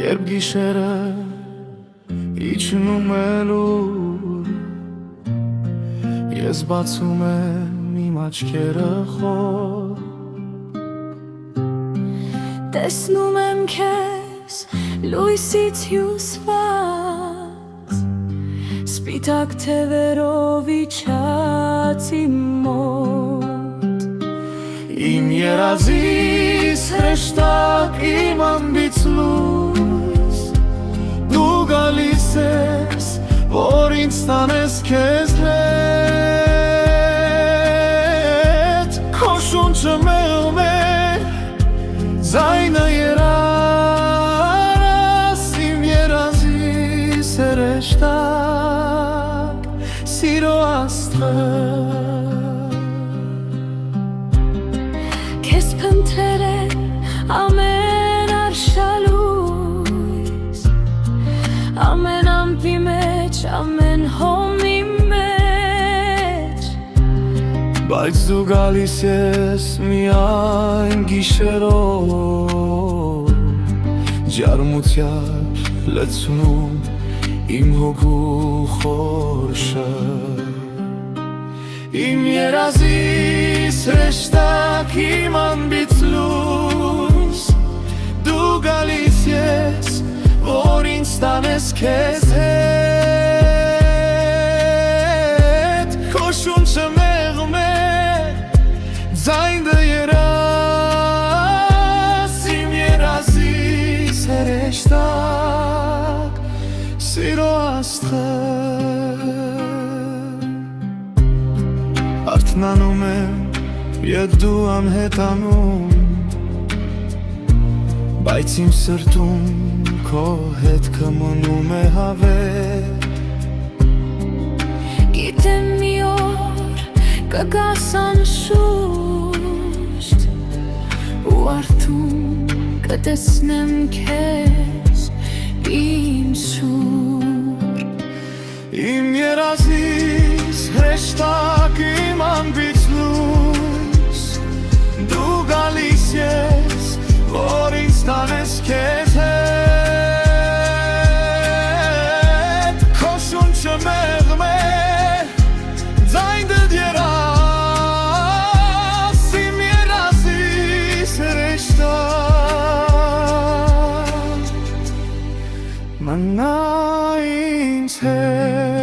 երբ գիշերը իջնում է լուր, ես բացում եմ իմ աչքերը խոր, տեսնում եմ քեզ լույսից հյուսված, սպիտակ թևերով իջած իմ մոտ, իմ երազիս հրեշտակ, իմ անբիծ լույս, դու գալիս ես, որ ինձ տանես քեզ հետ, քո շունչը մեղմ է, ձայնը երաս, իմ երազիս հրեշտակ, սիրո աստղը, քեզ փնտրել ամեն արշալույս, ամեն ամպի մեջ, ամեն հոմի մեջ, բայց դու գալիս ես միայն գիշերով, ջարմությամբ լցնում իմ հոգու խորշը, իմ երազիս հրեշտակ, իմ անբիծ լույս, դու գալիս ես, որ ինձ տանես քեզ հետ, քո շունչը մեղմ է, ձայնը երաս, իմ երազիս հրեշտակ, սիրո աստղը, արթնանում եմ, երբ դու անհետանում, բայց իմ սրտում քո հետքը մնում է հավետ, գիտեմ մի օր կգաս անշուշտ, ու արթուն կտեսնեմ քեզ իմ սուրբ, իմ երազիս հրեշտակ, իմ անբիծ լույս, դու գալիս ես, որ ինձ տանես քեզ հետ, քո շունչը մեղմ է, ձայնդ երաս, իմ երազիս հրեշտակ, մնա ինձ հետ։